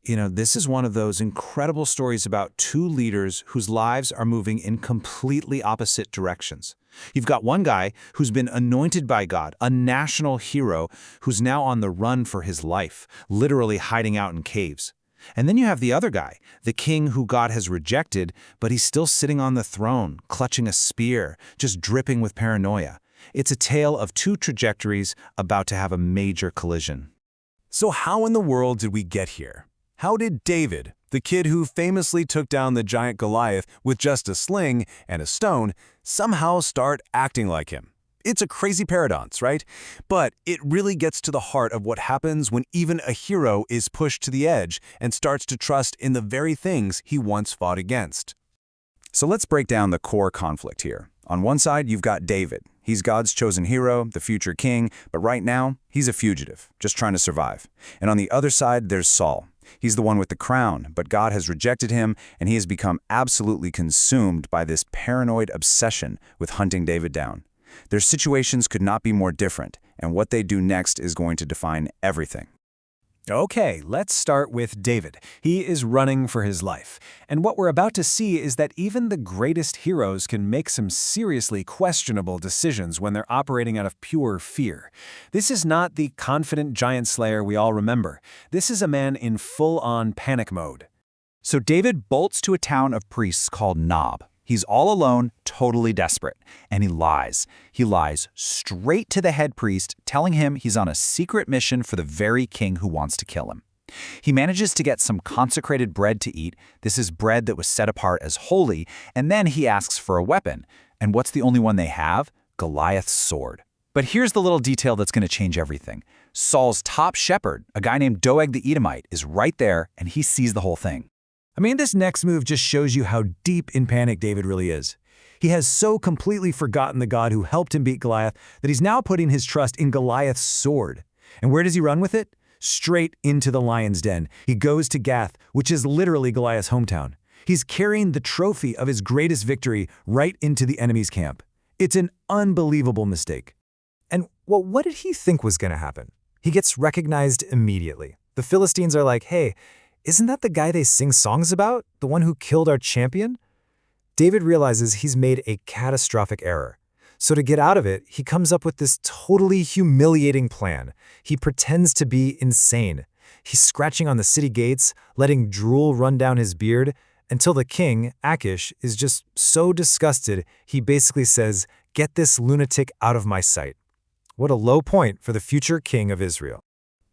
This is one of those incredible stories about two leaders whose lives are moving in completely opposite directions. You've got one guy who's been anointed by God, a national hero who's now on the run for his life, literally hiding out in caves. And then you have the other guy, the king who God has rejected, but he's still sitting on the throne, clutching a spear, just dripping with paranoia. It's a tale of two trajectories about to have a major collision. So how in the world did we get here? How did David, the kid who famously took down the giant Goliath with just a sling and a stone, somehow start acting like him? It's a crazy paradox, right? But it really gets to the heart of what happens when even a hero is pushed to the edge and starts to trust in the very things he once fought against. So let's break down the core conflict here. On one side, you've got David. He's God's chosen hero, the future king, but right now, he's a fugitive, just trying to survive. And on the other side, there's Saul. He's the one with the crown, but God has rejected him, and he has become absolutely consumed by this paranoid obsession with hunting David down. Their situations could not be more different, and what they do next is going to define everything. Okay, let's start with David. He is running for his life. And what we're about to see is that even the greatest heroes can make some seriously questionable decisions when they're operating out of pure fear. This is not the confident giant slayer we all remember. This is a man in full-on panic mode. So David bolts to a town of priests called Nob. He's all alone, totally desperate, and he lies. He lies straight to the head priest, telling him he's on a secret mission for the very king who wants to kill him. He manages to get some consecrated bread to eat. This is bread that was set apart as holy, and then he asks for a weapon. And what's the only one they have? Goliath's sword. But here's the little detail that's going to change everything. Saul's top shepherd, a guy named Doeg the Edomite, is right there, and he sees the whole thing. I mean, this next move just shows you how deep in panic David really is. He has so completely forgotten the God who helped him beat Goliath that he's now putting his trust in Goliath's sword. And where does he run with it? Straight into the lion's den. He goes to Gath, which is literally Goliath's hometown. He's carrying the trophy of his greatest victory right into the enemy's camp. It's an unbelievable mistake. And well, what did he think was going to happen? He gets recognized immediately. The Philistines are like, hey, isn't that the guy they sing songs about? The one who killed our champion? David realizes he's made a catastrophic error. So to get out of it, he comes up with this totally humiliating plan. He pretends to be insane. He's scratching on the city gates, letting drool run down his beard, until the king, Achish, is just so disgusted, he basically says, "Get this lunatic out of my sight." What a low point for the future king of Israel.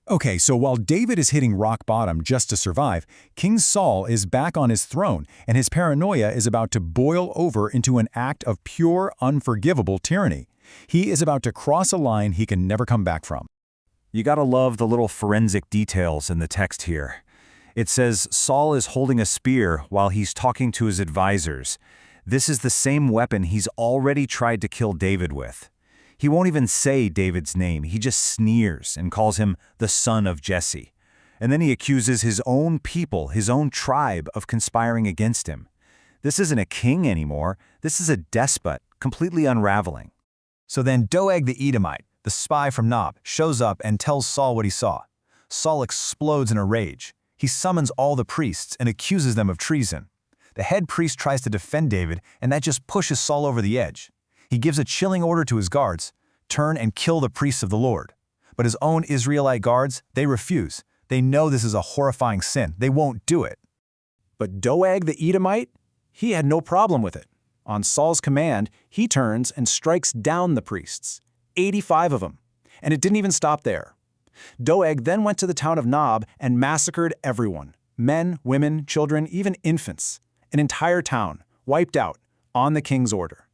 Okay, so while David is hitting rock bottom just to survive, King Saul is back on his throne, and his paranoia is about to boil over into an act of pure, unforgivable tyranny. He is about to cross a line he can never come back from. You gotta love the little forensic details in the text here. It says Saul is holding a spear while he's talking to his advisors. This is the same weapon he's already tried to kill David with. He won't even say David's name. He just sneers and calls him the son of Jesse. And then he accuses his own people, his own tribe, of conspiring against him. This isn't a king anymore. This is a despot, completely unraveling. So then Doeg the Edomite, the spy from Nob, shows up and tells Saul what he saw. Saul explodes in a rage. He summons all the priests and accuses them of treason. The head priest tries to defend David, and that just pushes Saul over the edge. He gives a chilling order to his guards, turn and kill the priests of the Lord. But his own Israelite guards, they refuse. They know this is a horrifying sin. They won't do it. But Doeg the Edomite, he had no problem with it. On Saul's command, he turns and strikes down the priests, 85 of them. And it didn't even stop there. Doeg then went to the town of Nob and massacred everyone, men, women, children, even infants. An entire town, wiped out, on the king's order.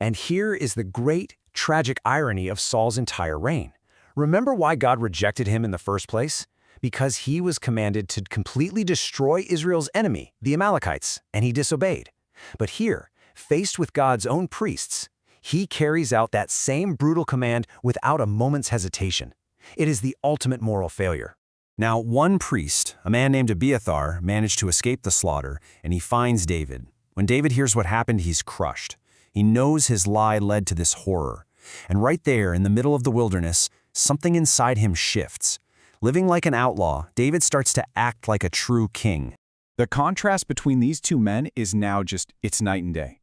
And here is the great, tragic irony of Saul's entire reign. Remember why God rejected him in the first place? Because he was commanded to completely destroy Israel's enemy, the Amalekites, and he disobeyed. But here, faced with God's own priests, he carries out that same brutal command without a moment's hesitation. It is the ultimate moral failure. Now, one priest, a man named Abiathar, managed to escape the slaughter, and he finds David. When David hears what happened, he's crushed. He knows his lie led to this horror. And right there, in the middle of the wilderness, something inside him shifts. Living like an outlaw, David starts to act like a true king. The contrast between these two men is now it's night and day.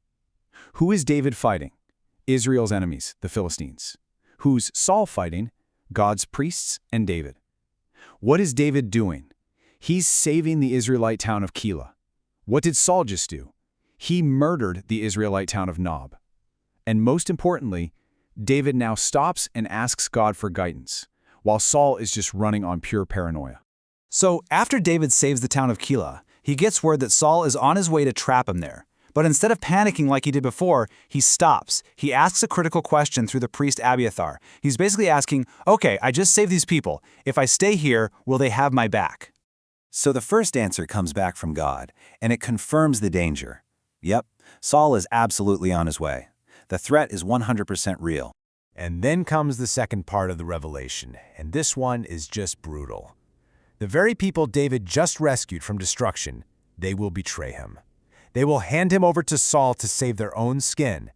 Who is David fighting? Israel's enemies, the Philistines. Who's Saul fighting? God's priests and David. What is David doing? He's saving the Israelite town of Keilah. What did Saul just do? He murdered the Israelite town of Nob. And most importantly, David now stops and asks God for guidance, while Saul is just running on pure paranoia. So after David saves the town of Keilah, he gets word that Saul is on his way to trap him there. But instead of panicking like he did before, he stops. He asks a critical question through the priest Abiathar. He's basically asking, okay, I just saved these people. If I stay here, will they have my back? So the first answer comes back from God, and it confirms the danger. Yep, Saul is absolutely on his way. The threat is 100% real. And then comes the second part of the revelation, and this one is just brutal. The very people David just rescued from destruction, they will betray him. They will hand him over to Saul to save their own skin.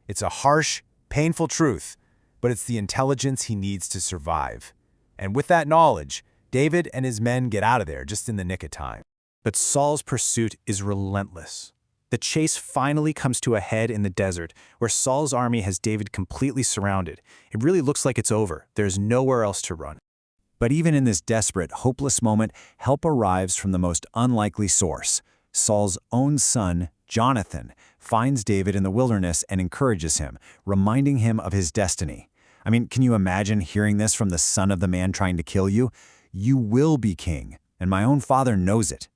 It's a harsh, painful truth, but it's the intelligence he needs to survive. And with that knowledge, David and his men get out of there just in the nick of time. But Saul's pursuit is relentless. The chase finally comes to a head in the desert, where Saul's army has David completely surrounded. It really looks like it's over. There's nowhere else to run. But even in this desperate, hopeless moment, help arrives from the most unlikely source. Saul's own son, Jonathan, finds David in the wilderness and encourages him, reminding him of his destiny. I mean, can you imagine hearing this from the son of the man trying to kill you? You will be king, and my own father knows it.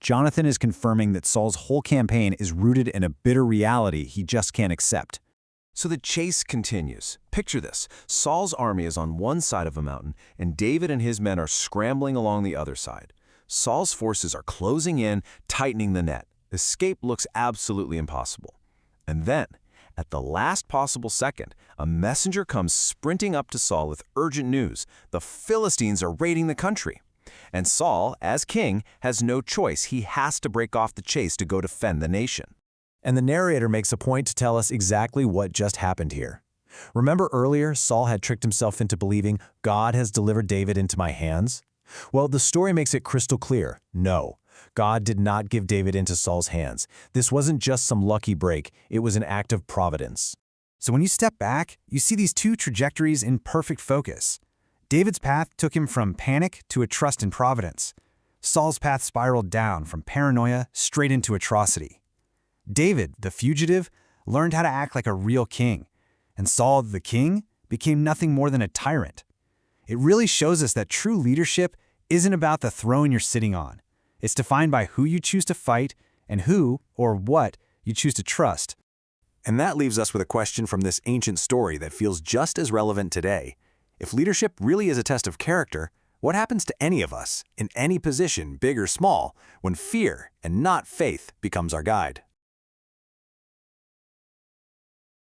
Jonathan is confirming that Saul's whole campaign is rooted in a bitter reality he just can't accept. So the chase continues. Picture this. Saul's army is on one side of a mountain, and David and his men are scrambling along the other side. Saul's forces are closing in, tightening the net. Escape looks absolutely impossible. And then, at the last possible second, a messenger comes sprinting up to Saul with urgent news. The Philistines are raiding the country. And Saul, as king, has no choice. He has to break off the chase to go defend the nation. And the narrator makes a point to tell us exactly what just happened here. Remember earlier, Saul had tricked himself into believing, God has delivered David into my hands? Well, the story makes it crystal clear. No, God did not give David into Saul's hands. This wasn't just some lucky break. It was an act of providence. So when you step back, you see these two trajectories in perfect focus. David's path took him from panic to a trust in providence. Saul's path spiraled down from paranoia straight into atrocity. David, the fugitive, learned how to act like a real king, and Saul, the king, became nothing more than a tyrant. It really shows us that true leadership isn't about the throne you're sitting on. It's defined by who you choose to fight and who, or what, you choose to trust. And that leaves us with a question from this ancient story that feels just as relevant today. If leadership really is a test of character, what happens to any of us, in any position, big or small, when fear and not faith becomes our guide?